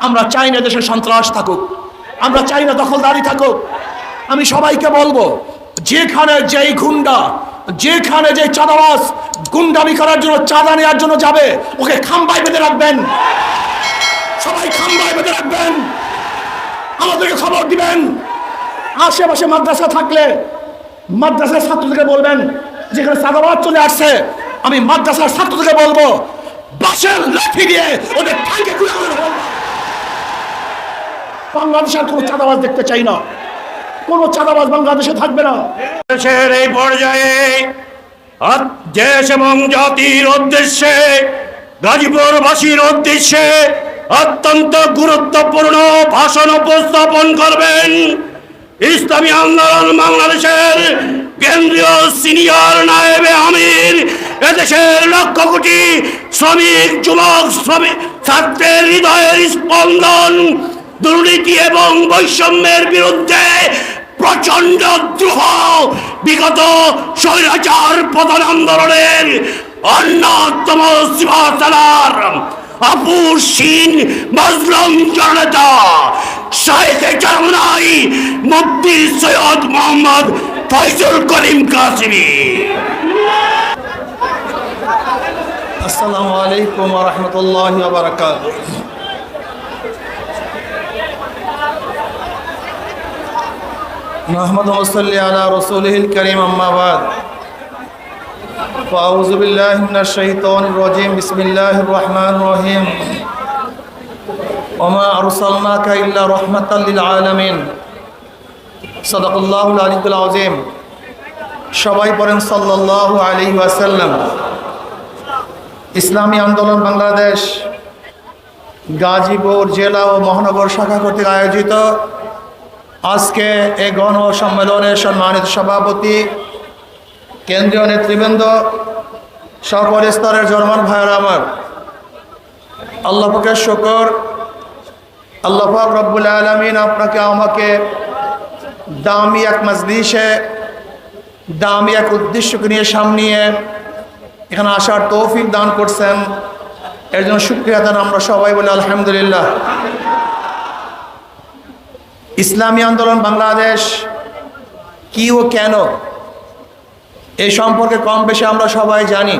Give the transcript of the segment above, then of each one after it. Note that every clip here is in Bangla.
আমরা চাই না দেশে সন্ত্রাস থাকুক, আমরা চাই না দখলদারি থাকুক। আমি সবাইকে বলবো, যেখানে যেই গুন্ডা, যেখানে যে চাঁদাবাজ গুন্ডামি করার জন্য, চাঁদা নেওয়ার জন্য যাবে, ওকে খাম্বায় বেঁধে রাখবেন। সবাই খাম্বায় বেঁধে রাখবেন, আমাদেরকে খবর দিবেন। আশেপাশে মাদ্রাসা থাকলে মাদ্রাসার ছাত্রদেরকে বলবেন, যেখানে চাঁদাবাজ চলে আসছে, আমি মাদ্রাসার ছাত্রদেরকে বলবো, বাঁশের লাঠি দিয়ে ওদের ঠ্যাঙ্গে খুলে ফেলবো। বাংলাদেশের কোনো চাঁদাবাজ দেখতে চাই না, কোনো চাঁদাবাজ বাংলাদেশে থাকবে না। দেশের এই পর্যায়ে দেশ এবং জাতির উদ্দেশ্যে, গাজীপুরবাসীর উদ্দেশ্যে অত্যন্ত গুরুত্বপূর্ণ ভাষণ উপস্থাপন করবেন ইসলামী আন্দোলন বাংলাদেশের কেন্দ্রীয় সিনিয়র নায়েবে আমির, এদেশের লক্ষ কোটি শ্রমিক, যুবক, ছাত্রের হৃদয়ের স্পন্দন, দুর্নীতি এবং বৈষম্যের বিরুদ্ধে প্রচন্ড দ্রোহ, বিগত স্বৈরাচার প্রধান আন্দোলনের অন্যতম সিপাহসালার আপুসীন মজলুম জনতা শাহেখে চরমনাই মুফতি সৈয়দ মোহাম্মদ ফয়জুল করিম কাসেমী। আসসালামু আলাইকুম ওয়া রাহমাতুল্লাহি ওয়া বারাকাতুহু। নাহমাদু ওয়া সাল্লি আলা রাসূলিল কারীম, আম্মা বাদ। ফাউযু বিল্লাহি মিনাশ শাইতানির রাজীম। বিসমিল্লাহির রহমানির রহিম। ওয়া মা আরসালনাকা ইল্লা রাহমাতাল লিল আলামিন। সাদাকাল্লাহুল আলিয়্যুল আযীম। সবাই পড়েন সাল্লাল্লাহু আলাইহি ওয়াসাল্লাম। ইসলামী আন্দোলন বাংলাদেশ গাজীপুর জেলা ও মহানগর শাখা কর্তৃক আয়োজিত আজকে এই গণ সম্মেলনের সম্মানিত সভাপতি, কেন্দ্রীয় নেতৃবৃন্দ, সকল স্তরের জনমান ভাইয়েরা আমার, আল্লাহ পাকের শুকর, আল্লাহ পাক রব্বুল আলামিন আপনাকে আমাকে দামি এক মজলিসে, দামি এক উদ্দেশ্যকে নিয়ে সামনে এখানে আসার তৌফিক দান করছেন। এর জন্য শুকরিয়া দান আমরা সবাই বলি আলহামদুলিল্লাহ। ইসলামী আন্দোলন বাংলাদেশ কি ও কেন, এই সম্পর্কে কম বেশি আমরা সবাই জানি।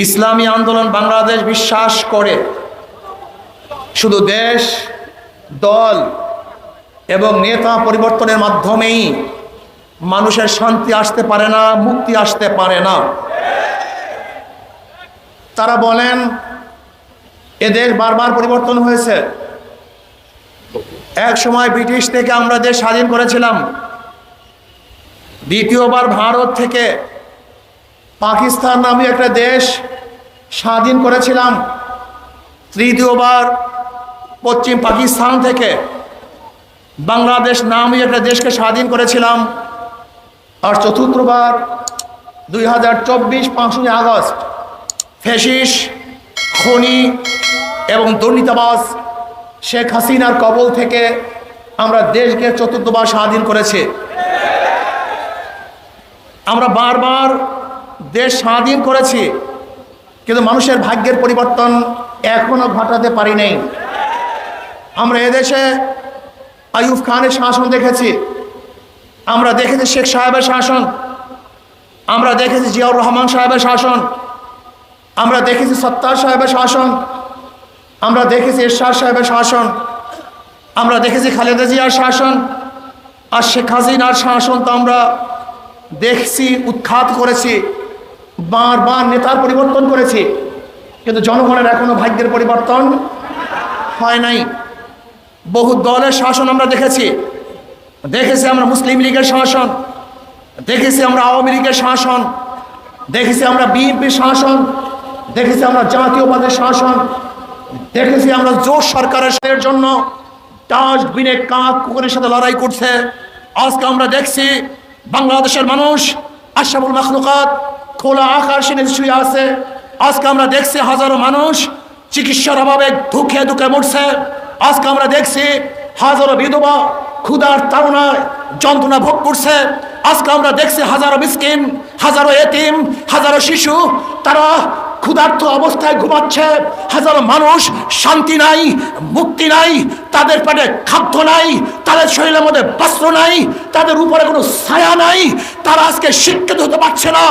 ইসলামী আন্দোলন বাংলাদেশ বিশ্বাস করে শুধু দেশ, দল এবং নেতা পরিবর্তনের মাধ্যমেই মানুষের শান্তি আসতে পারে না, মুক্তি আসতে পারে না। তারা বলেন এ দেশ বারবার পরিবর্তন হয়েছে। এক সময় ব্রিটিশ থেকে আমরা দেশ স্বাধীন করেছিলাম, দ্বিতীয়বার ভারত থেকে পাকিস্তান নামে একটা দেশ স্বাধীন করেছিলাম, তৃতীয়বার পশ্চিম পাকিস্তান থেকে বাংলাদেশ নামে একটা দেশকে স্বাধীন করেছিলাম, আর চতুর্থবার 2024 5ই আগস্ট ফ্যাসিস্ট, খনি এবং দুর্নীতিবাজ শেখ হাসিনার কবল থেকে আমরা দেশকে চতুর্থবার স্বাধীন করেছি। আমরা বারবার দেশ স্বাধীন করেছি, কিন্তু মানুষের ভাগ্যের পরিবর্তন এখনো ঘটাতে পারি নাই। আমরা এদেশে আইয়ুব খানের শাসন দেখেছি, আমরা দেখেছি শেখ সাহেবের শাসন, আমরা দেখেছি জিয়াউর রহমান সাহেবের শাসন, আমরা দেখেছি সত্তার সাহেবের শাসন, আমরা দেখেছি এরশাদ সাহেবের শাসন, আমরা দেখেছি খালেদা জিয়ার শাসন, আর শেখ হাসিনার শাসন তো আমরা দেখছি, উৎখাত করেছি, বারবার নেতার পরিবর্তন করেছি, কিন্তু জনগণের এখনো ভাগ্যের পরিবর্তন হয় নাই। বহু দলের শাসন আমরা দেখেছি, দেখেছি আমরা মুসলিম লীগের শাসন, দেখেছি আমরা আওয়ামী লীগের শাসন, দেখেছি আমরা বিএনপির শাসন, দেখেছি আমরা জাতীয়বাদের শাসন, দেখেছি আমরা জোট সরকারের জন্য ডাস্টবিনে কাক কুকুরের সাথে লড়াই করছে। আজকে আমরা দেখছি বাংলাদেশের মানুষ আশরাফুল মাখলুকাত খোলা আকাশের নিচে শুয়ে আছে। আজকে আমরা দেখছি হাজারো মানুষ চিকিৎসার অভাবে ধুকে ধুকে মরছে। আজকে আমরা দেখছি হাজারো বিধবা ক্ষুধার তাড়নায় যন্ত্রণা ভোগ করছে। আজকে আমরা দেখছি হাজারো মিসকিন, হাজারো এতিম, হাজারো শিশু তারা ক্ষুধার্ত অবস্থায় ঘুমাচ্ছে, হাজারো মানুষ শান্তি নাই, মুক্তি নাই, তাদের পেটে খাদ্য নাই, তাদের শরীরের মধ্যে বস্ত্র নাই, তাদের উপরে কোনো ছায়া নাই, তারা আজকে শিক্ষিত হতে পারছে না।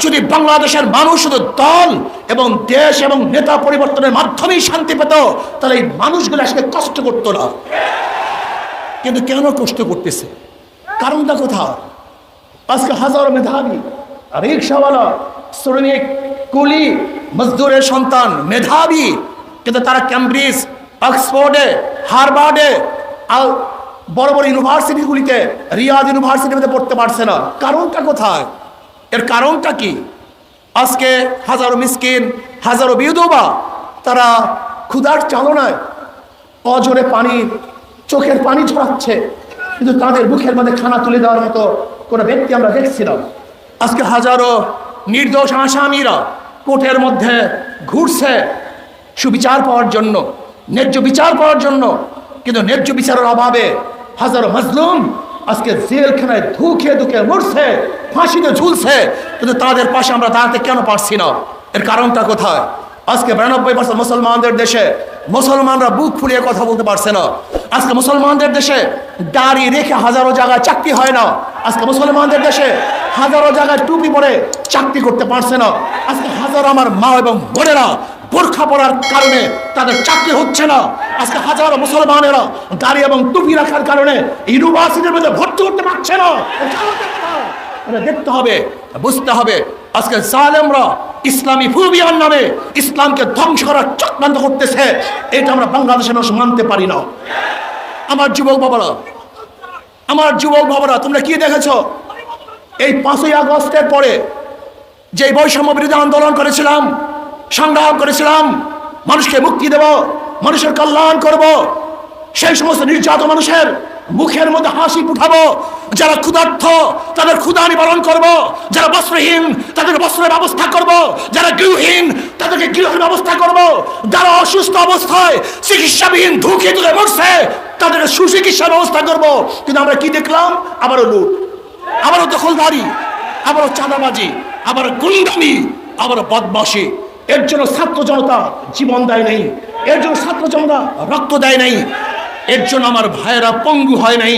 যদি বাংলাদেশের মানুষ শুধু দল এবং দেশ এবং নেতা পরিবর্তনের মাধ্যমেই শান্তি পেত, তাহলে এই মানুষগুলো আজকে কষ্ট করতো না। কিন্তু কেন কষ্ট করতেছে? কারণটা কোথায়? আজকে হাজারো মেধাবী রিক্সাওয়ালা, শ্রমিক, কুলি, মজদুরের সন্তান মেধাবী, কিন্তু তারা ক্যামব্রিজ, অক্সফোর্ডে, হার্ভার্ডে, বড় বড় ইউনিভার্সিটিগুলিতে, রিয়াদ ইউনিভার্সিটিতে পড়তে পারছে না। কারণটা কোথায়? এর কারণটা কি? আজকে হাজারো মিসকিন, হাজারো বিধবা তারা ক্ষুধার চালনায় অজরে পানি, চোখের পানি ঝরাচ্ছে, কিন্তু তাদের মুখের মধ্যে খানা তুলে দেওয়ার মতো কোনো ব্যক্তি আমরা দেখছি না। আজকে হাজারো নির্দোষ আসামিরা কোর্টের মধ্যে ঘুরছে সুবিচার পাওয়ার জন্য, ন্যায্য বিচার পাওয়ার জন্য, কিন্তু ন্যায্য বিচারের অভাবে হাজারো মাজলুম আজকে জেলখানায় ধুকে ধুকে মরছে, ফাঁসিতে ঝুলছে, কিন্তু তাদের পাশে আমরা দাঁড়াতে কেন পারছি না? এর কারণটা কোথায়? আজকে 92% মুসলমানদের দেশে মুসলমানরা বুক ফুলিয়ে কথা বলতে পারছে না। আজকে মুসলমানদের দেশে দাড়ি রেখে হাজারো জায়গায় চাকরি হয় না। আজকে মুসলমানদের দেশে হাজারো জায়গায় টুপি পরে চাকরি করতে পারছে না। আজকে হাজারো আমার মা এবং বোনেরা বোরখা পরার কারণে তাদের চাকরি হচ্ছে না। আজকে হাজারো মুসলমানেরা দাড়ি এবং টুপি রাখার কারণে ইউনিভার্সিটির মধ্যে ভর্তি করতে পারছে না। দেখতে হবে, বুঝতে হবে, আজকে জালেমরা ইসলামী ফুবিয়ার নামে ইসলামকে ধ্বংস করার চক্রান্ত করতেছে। এটা আমরা বাংলাদেশের মানুষ মানতে পারি না। আমার যুবক বাবারা, তোমরা কি দেখেছো? এই 5ই আগস্টের পরে যে বৈষম্য বিরোধী আন্দোলন করেছিলাম, সংগ্রাম করেছিলাম, মানুষকে মুক্তি দেব, মানুষের কল্যাণ করব, সেই সমস্ত নির্যাতিত মানুষের মুখের মধ্যে হাসি ফুটাবো। যারা ক্ষুধার্ত তাদের ক্ষুধা নিবারণ করব, যারা বস্ত্রহীন তাদের বস্ত্রের ব্যবস্থা করব, যারা গৃহহীন তাদেরকে গৃহের ব্যবস্থা করব, যারা অসুস্থ অবস্থায় চিকিৎসাবিহীন ধুকে ধুকে মরছে তাদের সুচিকিৎসার ব্যবস্থা করব। কিন্তু আমরা কি দেখলাম? আবারও লুট, আবারও দখলদারি, আবারও চাঁদাবাজি, আবারও গুন্ডামি, আবারও বদমাশি। এর জন্য ছাত্র জনতা জীবন দেয় নাই, এর জন্য ছাত্র জনতা রক্ত দেয় নাই, এর জন্য আমার ভাইয়েরা পঙ্গু হয় নাই।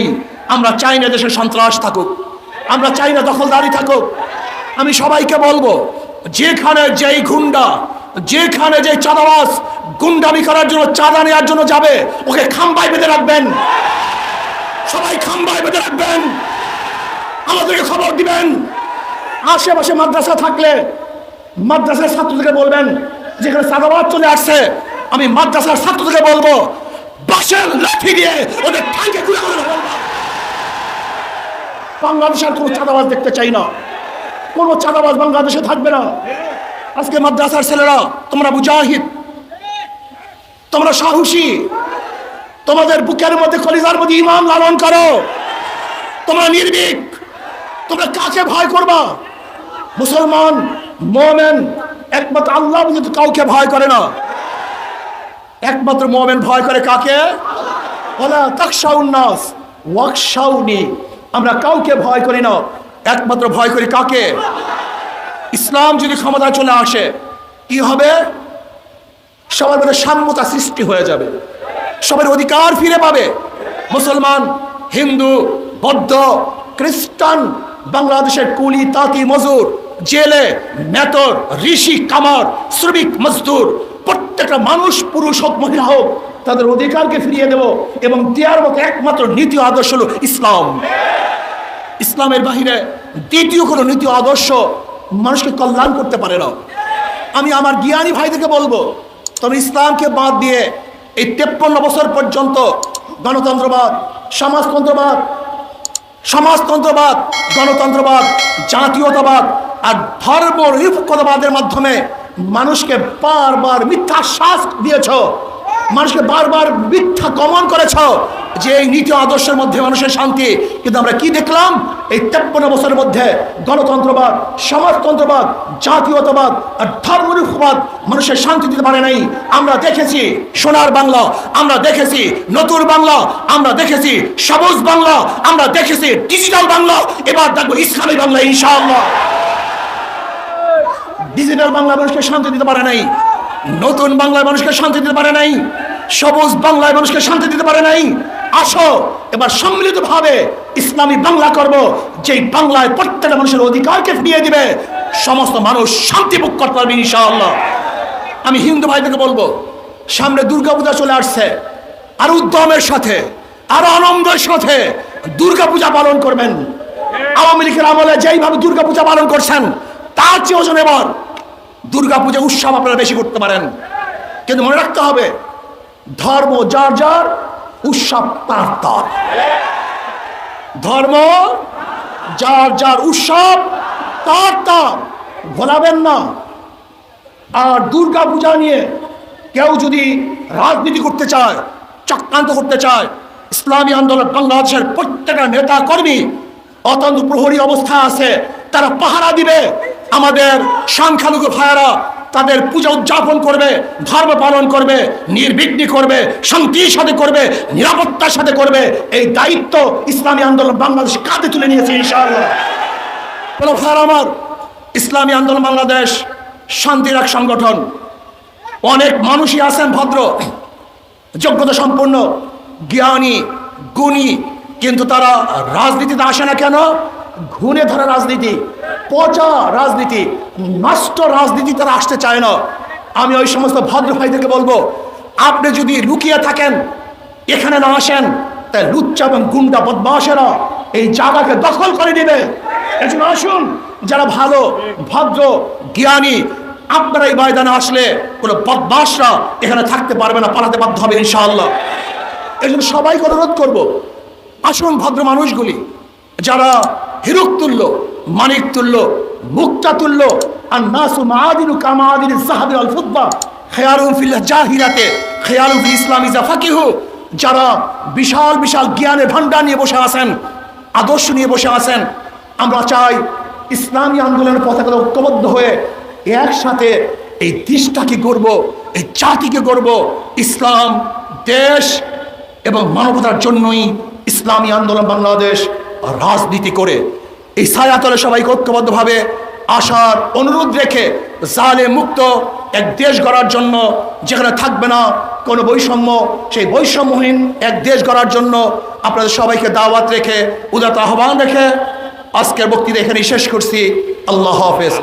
আমরা চাই না দেশে সন্ত্রাস থাকুক, আমরা চাই না দখলদারি থাকুক। আমি সবাইকে বলবো, যেখানে যেই গুন্ডা, যেখানে যে চাঁদাবাজ গুন্ডামি করার জন্য, চাঁদা নেওয়ার জন্য যাবে, ওকে খাম্বায় বেঁধে রাখবেন। সবাই খাম্বায় বেঁধে রাখবেন, আমাদেরকে খবর দিবেন। আশেপাশে মাদ্রাসা থাকলে মাদ্রাসার ছাত্রদেরকে বলবেন, যেখানে চাঁদাবাজ চলে আসছে, আমি মাদ্রাসার ছাত্রদেরকে বলবো, বাঁশের লাঠি দিয়ে ওদের ঠাইকে ঘুরে ঘুরে বলবো। বাংলাদেশের কোনো চাঁদাবাজ দেখতে চাই না, কোনো চাঁদাবাজ বাংলাদেশে থাকবে না। আজকে মাদ্রাসার ছেলেরা, তোমরা মুজাহিদ, তোমরা সাহসী, তোমাদের বুকের মধ্যে কলিজার মধ্যে ঈমান লালন করো, তোমরা নির্ভীক, তোমরা কাকে ভয় করবা? মুসলমান মুমিন একমাত্র আল্লাহ ব্যতীত কাউকে ভয় করে না। একমাত্র মুমিন ভয় করে কাকে? ওয়ালা তাখশাউন নাস ওয়াখশাউনি। আমরা কাউকে ভয় করি না, একমাত্র ভয় করি কাকে? ইসলাম যদি ক্ষমতায় চলে আসে কি হবে? সবার মধ্যে সাম্যতা সৃষ্টি হয়ে যাবে, সবার অধিকার ফিরে পাবে। মুসলমান, হিন্দু, বৌদ্ধ, খ্রিস্টান, বাংলাদেশের কুলি, তাঁতি, মজুর, জেলে, মেতর, ঋষি, কামার, শ্রমিক, মজদুর, প্রত্যেকটা মানুষ, পুরুষ হোক মহিলা হোক, তাদের অধিকারকে ফিরিয়ে দেব। এবং দেওয়ার মতো একমাত্র নীতি আদর্শ হলো ইসলাম। ইসলামের বাহিরে দ্বিতীয় কোনো নীতি আদর্শ মানুষকে কল্যাণ করতে পারে না। আমি আমার জ্ঞানী ভাইদেরকে বলবো, তবে ইসলামকে বাদ দিয়ে এই 53 বছর পর্যন্ত গণতন্ত্রবাদ, সমাজতন্ত্রবাদ, গণতন্ত্রবাদ, জাতীয়তাবাদ আর ধর্মনিরপেক্ষতাবাদের মাধ্যমে মানুষকে বারবার মিথ্যা শ্বাস দিয়েছ, মানুষকে বারবার মিথ্যা কমন করেছ যে এই নীতি আদর্শের মধ্যে মানুষের শান্তি। কিন্তু আমরা কি দেখলাম? এই 53 বছরের মধ্যে গণতন্ত্রবাদ, সমাজতন্ত্রবাদ, জাতীয়তাবাদ আর ধর্মনিরপেক্ষতাবাদ মানুষের শান্তি দিতে পারে নাই। আমরা দেখেছি সোনার বাংলা, আমরা দেখেছি নতুন বাংলা, আমরা দেখেছি সবুজ বাংলা, আমরা দেখেছি ডিজিটাল বাংলা, এবার দেখবো ইসলামী বাংলা ইনশাআল্লাহ। ডিজিটাল বাংলা মানুষকে শান্তি দিতে পারে নাই, নতুন বাংলায় মানুষকে শান্তি দিতে পারে নাই, সবুজ বাংলায় মানুষকে শান্তি দিতে পারে নাই। আসো এবার সম্মিলিতভাবে ইসলামী বাংলা করব, যেই বাংলায় প্রত্যেকটা মানুষের অধিকারকে ফিরিয়ে দিবে, সমস্ত মানুষ শান্তি ভোগ করতে পারবে ইনশাআল্লাহ। আমি হিন্দু ভাইদেরকে বলবো, সামনে দুর্গাপূজা চলে আসছে, আর উদ্যমের সাথে আরো আনন্দের সাথে দুর্গাপূজা পালন করবেন। আওয়ামী লীগের আমলে যেইভাবে দুর্গাপূজা পালন করছেন, তার চেয়ে ওজন এবার দুর্গাপূজা উৎসব আপনারা বেশি করতে পারেন। কিন্তু মনে রাখতে হবে, ধর্ম যার যার, উৎসব তার তার। ধর্ম যার যার, উৎসব তার তার, ভোলাবেন না। আর দুর্গাপূজা নিয়ে কেউ যদি রাজনীতি করতে চায়, চক্রান্ত করতে চায়, ইসলামী আন্দোলন বাংলাদেশের প্রত্যেকটা নেতা কর্মী অত্যন্ত প্রহরী অবস্থা আছে, তারা পাহারা দিবে। আমাদের সংখ্যালঘু ভাইয়েরা তাদের পূজা উদযাপন করবে, ধর্ম পালন করবে, নির্বিঘ্নে করবে, শান্তির সাথে করবে, নিরাপত্তার সাথে করবে। এই দায়িত্ব ইসলামী আন্দোলন বাংলাদেশ কাঁধে তুলে নিয়েছে ইনশাআল্লাহ। ভাইয়েরা আমার, ইসলামী আন্দোলন বাংলাদেশ শান্তির এক সংগঠন। অনেক মানুষই আছেন ভদ্র, যোগ্যতা সম্পন্ন, জ্ঞানী, গুণী, কিন্তু তারা রাজনীতিতে আসে না কেন? ঘুণে ধরা রাজনীতি, পচা রাজনীতি, নষ্ট রাজনীতি তারা আসতে চায় না। আমি ওই সমস্ত ভদ্র ভাইদেরকে বলবো, আপনি যদি লুকিয়ে থাকেন, এখানে না আসেন, তাই লুচ্চা এবং গুন্ডা বদমাশেরা এই জায়গাকে দখল করে নেবে। এজন্য আসুন, যারা ভালো, ভদ্র, জ্ঞানী, আপনারা এই ময়দানে আসলে কোনো বদমাশরা এখানে থাকতে পারবে না, পালাতে বাধ্য হবে ইনশাআল্লাহ। এই জন্য সবাইকে অনুরোধ করবো, আসুন ভদ্র মানুষগুলি, যারা হিরুক তুল্য, মানিক তুল্য, মুক্তা তুল্য, আর নাসু মাআদিনু কামাআদিন যাহাবি ওয়াল ফিদ্দা, খিয়ারুন ফিল জাহিরাতে খিয়ারুন ফিল ইসলাম ইযা ফাকিহু, যারা বিশাল বিশাল জ্ঞানের ভান্ডার নিয়ে বসে আছেন, আদর্শ নিয়ে বসে আছেন। আমরা চাই ইসলামী আন্দোলনের পতাকা ঐক্যবদ্ধ হয়ে একসাথে এই দেশটাকে গড়ব, এই জাতিকে গড়ব। ইসলাম, দেশ এবং মানবতার জন্যই ইসলামী আন্দোলন বাংলাদেশ রাজনীতি করে। এই ছায়াতলে সবাইকে ঐক্যবদ্ধভাবে আসার অনুরোধ রেখে জালেম মুক্ত এক দেশ গড়ার জন্য, যেখানে থাকবে না কোনো বৈষম্য, সেই বৈষম্যহীন এক দেশ গড়ার জন্য আপনাদের সবাইকে দাওয়াত রেখে, উদাত্ত আহ্বান রেখে আজকের বক্তৃতা এখানেই শেষ করছি। আল্লাহ হাফেজ।